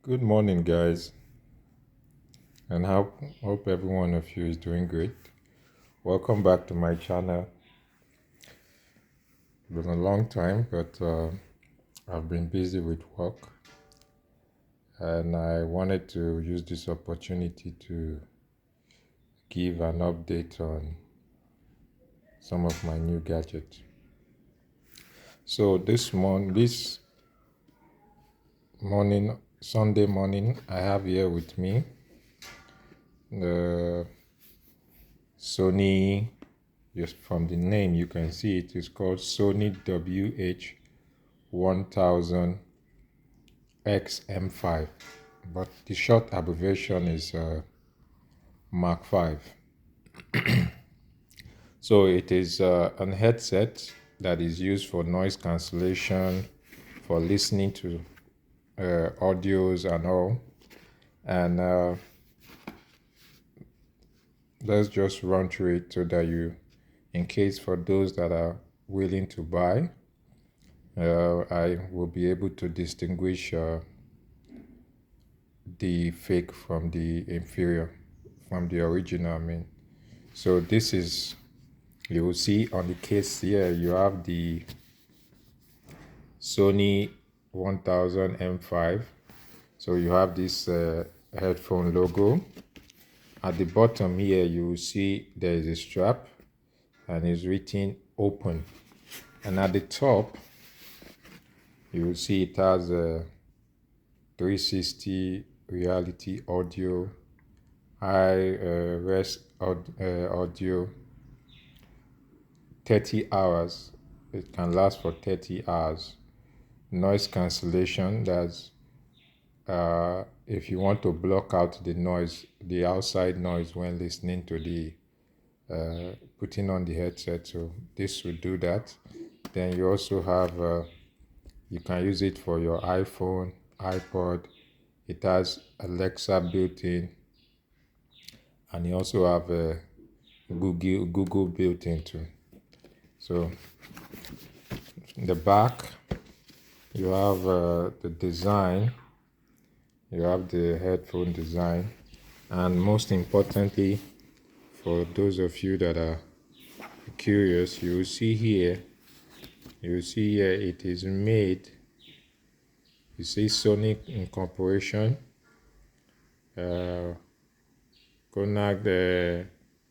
Good morning, guys, and hope every one of you is doing great. Welcome back to my channel. Been a long time, but I've been busy with work, and I wanted to use this opportunity to give an update on some of my new gadgets. So this morning, Sunday morning, I have here with me the Sony. Just from the name, you can see it is called Sony WH-1000XM5, but the short abbreviation is Mark 5. So it is an headset that is used for noise cancellation, for listening to audios and all. And let's just run through it so that in case for those that are willing to buy, I will be able to distinguish the fake from the inferior, from the original, I mean. So this is, you will see on the case here, you have the Sony 1000M5. So you have this headphone logo. At the bottom here, you will see there is a strap and it's written open. And at the top, you will see it has a 360 reality audio, high res audio, 30 hours. It can last for 30 hours. Noise cancellation, that's if you want to block out the noise, the outside noise when listening to the putting on the headset, so this will do that. Then you also have you can use it for your iPhone, iPod. It has Alexa built in, and you also have Google built in too. So in the back, you have the design. You have the headphone design, and most importantly, for those of you that are curious, you will see here it is made, you see Sony Incorporation, Konag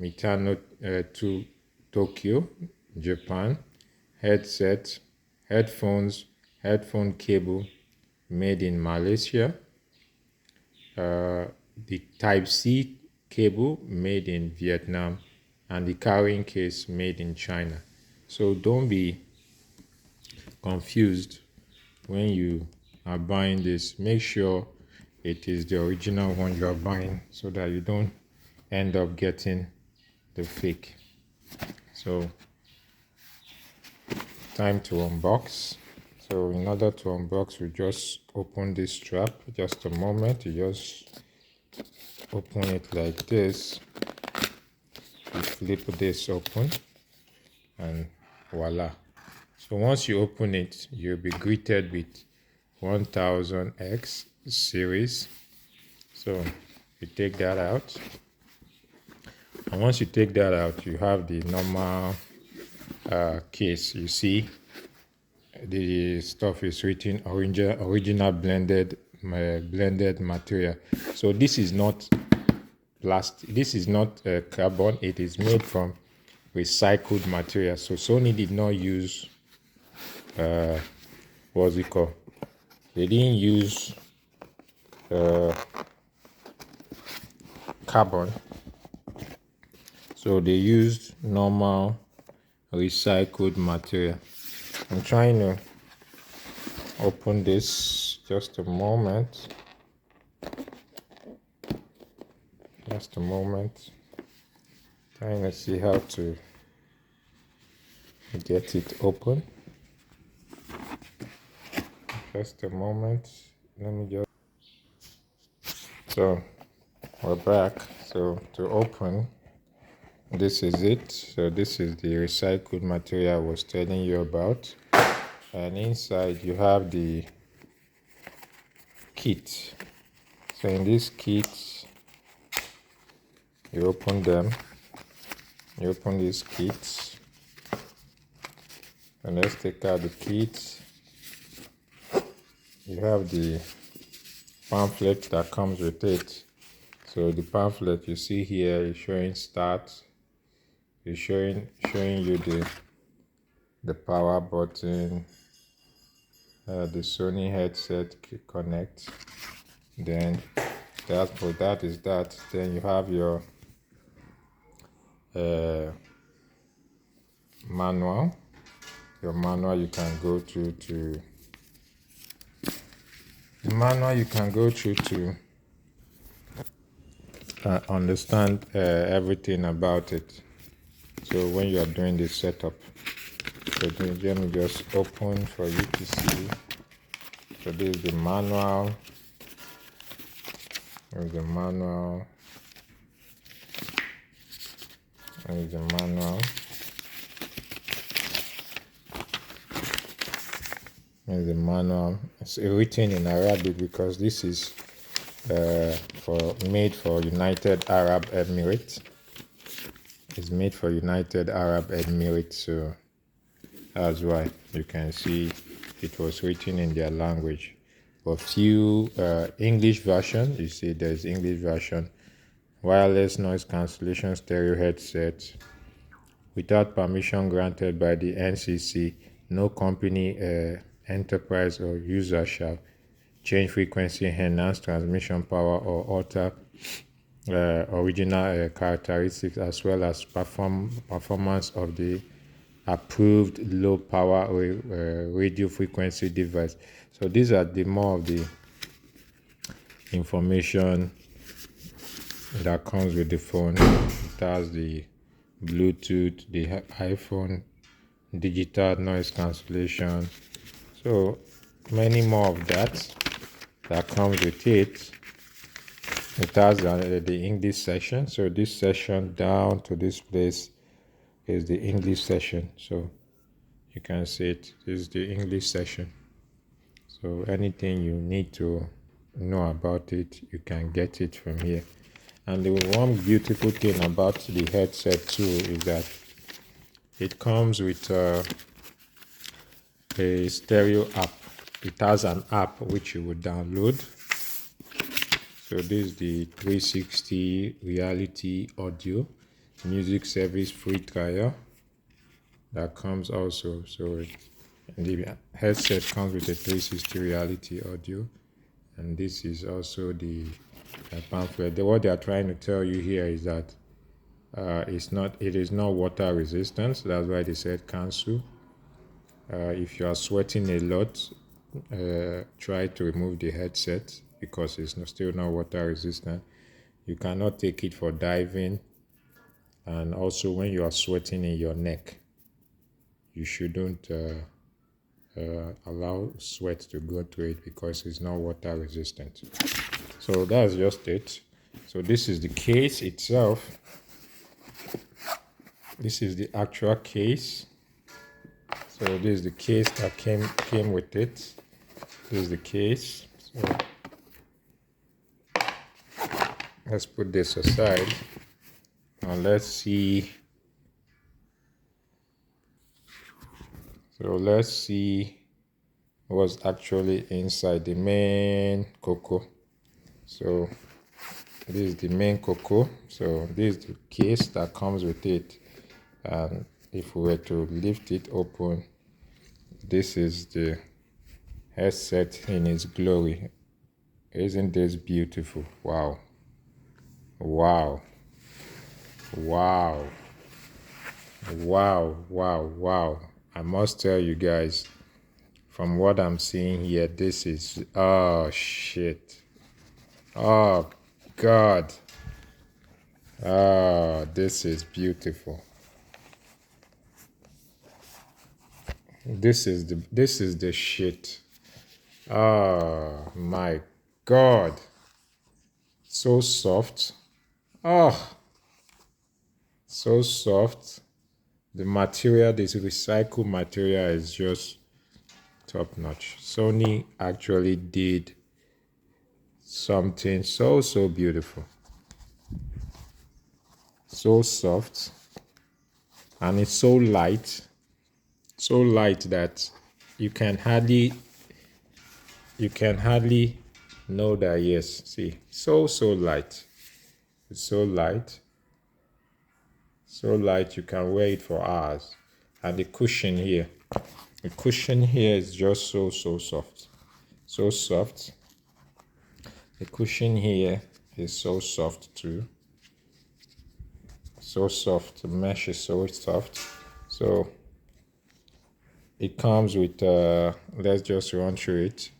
Mitano to Tokyo, Japan. Headphone cable made in Malaysia. The Type-C cable made in Vietnam, and the carrying case made in China. So don't be confused when you are buying this. Make sure it is the original one you are buying so that you don't end up getting the fake. So time to unbox. So in order to unbox, we just open this strap. Just a moment. You just open it like this. You flip this open, and voila. So once you open it, you'll be greeted with 1000X series. So you take that out, and once you take that out, you have the normal case. You see the stuff is written original blended material. So this is not plastic, this is not carbon, it is made from recycled material. So Sony did not use what's it called, they didn't use carbon, so they used normal recycled material. I'm trying to open this, just a moment. Trying to see how to get it open. Just a moment. Let me just. So we're back. So to open, this is it. So this is the recycled material I was telling you about, and inside you have the kit. So in this kit, you open them. You open these kits, and let's take out the kit. You have the pamphlet that comes with it. So the pamphlet you see here is showing start. It's showing you the power button, the Sony headset connect. Then that is that. Then you have your manual. Your manual you can go to the manual you can go through to understand everything about it. So when you are doing the setup, so let me just open for you to see. So this is the manual. There's the manual. There's the manual. There's the manual. It's written in Arabic because this is made for United Arab Emirates. It's made for United Arab Emirates, so that's why you can see it was written in their language. For few English version, you see there's English version. Wireless noise cancellation stereo headset. Without permission granted by the NCC, no company, enterprise or user shall change frequency, enhance transmission power, or alter original characteristics as well as performance of the approved low power radio frequency device. So these are the more of the information that comes with the phone. It has the Bluetooth, the iPhone, digital noise cancellation, so many more of that comes with it. It has the English section. So this section down to this place is the English section. So you can see it. This is the English section. So anything you need to know about it, you can get it from here. And the one beautiful thing about the headset too is that it comes with a stereo app. It has an app which you would download. So this is the 360 reality audio music service free trial that comes also. So the headset comes with a 360 reality audio, and this is also the pamphlet. What they are trying to tell you here is that it is not water resistant. That's why they said cancel. If you are sweating a lot, try to remove the headset because it's still not water resistant. You cannot take it for diving, and also when you are sweating in your neck, you shouldn't allow sweat to go through it because it's not water resistant. So that's just it. So this is the case itself. This is the actual case. So this is the case that came with it. This is the case. So let's put this aside and let's see. So let's see what's actually inside the main cocoa. So this is the main cocoa. So this is the case that comes with it. And if we were to lift it open, this is the headset in its glory. Isn't this beautiful? Wow. Wow. Wow. Wow. Wow. Wow. I must tell you guys, from what I'm seeing here, this is, oh shit. Oh God. Oh, this is beautiful. This is the shit. Oh my God. So soft. Oh, so soft. The material, this recycled material is just top notch. Sony actually did something so beautiful, so soft, and it's so light that you can hardly know that. Yes, see, so light. It's so light, you can wear it for hours. And the cushion here is just so soft, so soft. The cushion here is so soft too, so soft. The mesh is so soft. So it comes with let's just run through it.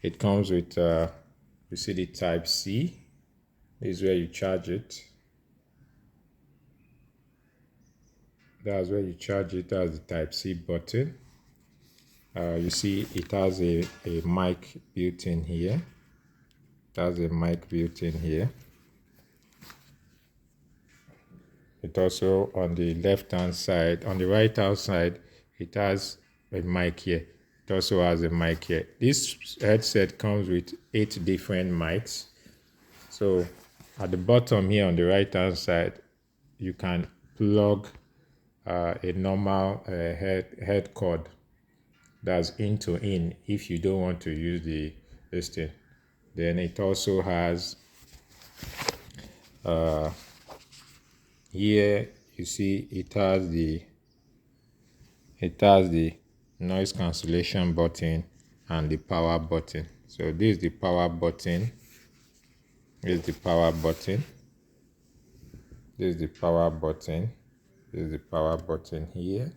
It comes with you see the type C. This is where you charge it. That's where you charge it. That's the type C button. You see it has a mic built in here. That's a mic built in here. It also, on the left hand side, on the right hand side, it has a mic here. It also has a mic here. This headset comes with 8 different mics. So at the bottom here on the right hand side, you can plug a normal head cord that's in to in if you don't want to use this thing. Then it also has here you see it has the noise cancellation button and the power button. So this is the power button. This is the power button. This is the power button. This is the power button here.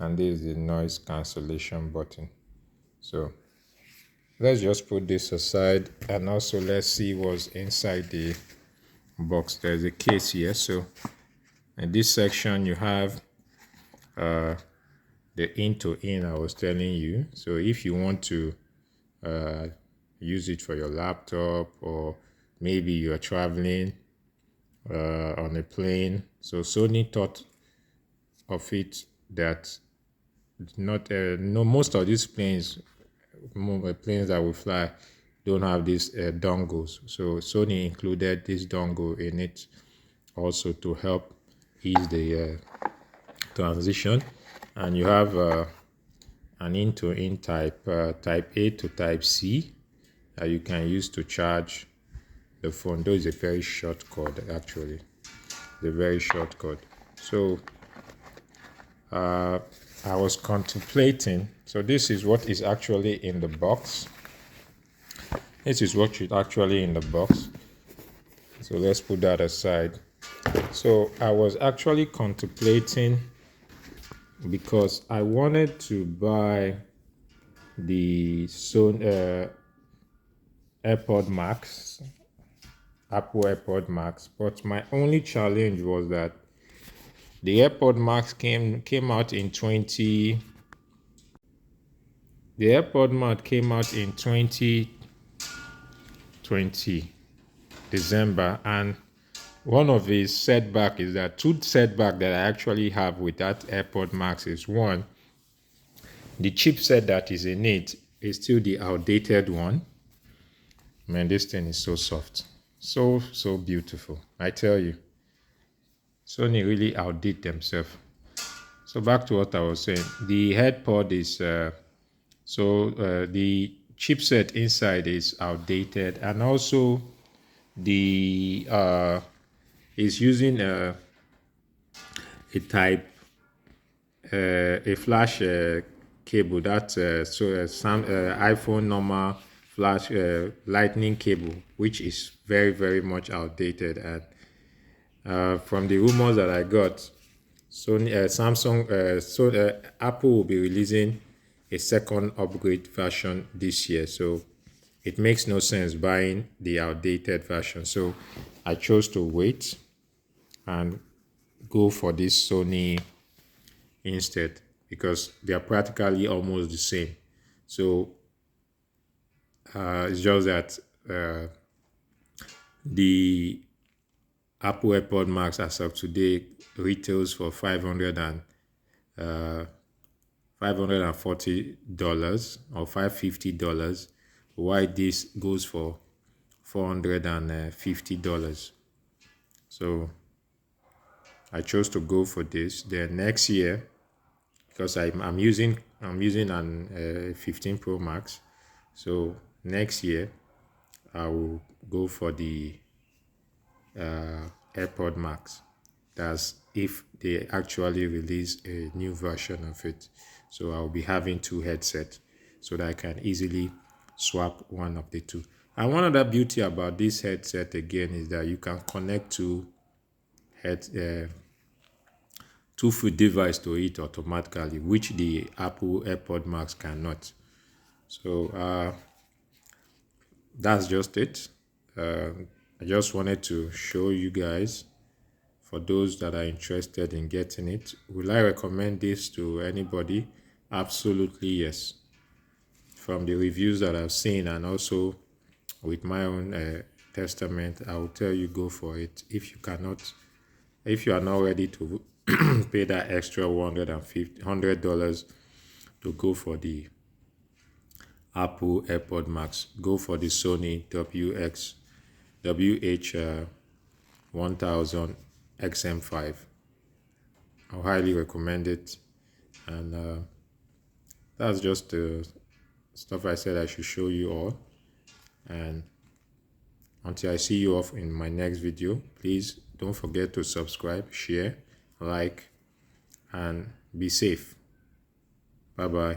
And this is the noise cancellation button. So let's just put this aside, and also let's see what's inside the box. There's a case here. So in this section you have the in to in I was telling you. So if you want to use it for your laptop, or maybe you are traveling on a plane. So Sony thought of it that not no most of these planes that we fly don't have these dongles. So Sony included this dongle in it also to help ease the transition. And you have an in to in type A to type C that you can use to charge the phone. Though it's a very short cord, actually. The very short cord. So I was contemplating. So this is what is actually in the box. This is what is actually in the box. So let's put that aside. So I was actually contemplating, because I wanted to buy the Sony AirPod Max, Apple AirPod Max, but my only challenge was that the AirPod Max came out in 2020 December, and one of the setback is that two setback that I actually have with that AirPod Max is, one, the chipset that is in it is still the outdated one. Man, this thing is so soft, so beautiful. I tell you, Sony really outdid themselves. So back to what I was saying, the HeadPod is the chipset inside is outdated, and also the is using a type a flash cable, that's some iPhone normal flash lightning cable, which is very much outdated. And from the rumors that I got, Sony, Apple will be releasing a second upgrade version this year. So it makes no sense buying the outdated version. So I chose to wait and go for this Sony instead, because they are practically almost the same. So it's just that the Apple AirPod Max as of today retails for $540 or $550, while this goes for $450. So I chose to go for this. Then next year, because I'm using an 15 Pro Max, so next year I will go for the AirPod Max. That's if they actually release a new version of it. So I'll be having two headsets so that I can easily swap one of the two. And one other beauty about this headset again is that you can connect to two-foot device to it automatically, which the Apple AirPod Max cannot. So that's just it. I just wanted to show you guys, for those that are interested in getting it. Will I recommend this to anybody? Absolutely yes. From the reviews that I've seen, and also with my own testament, I will tell you, go for it. If you are not ready to pay that extra $100 to go for the Apple AirPod Max, go for the Sony WH-1000XM5. I highly recommend it. And that's just the stuff I said I should show you all. And until I see you off in my next video, please don't forget to subscribe, share, like, and be safe. Bye bye.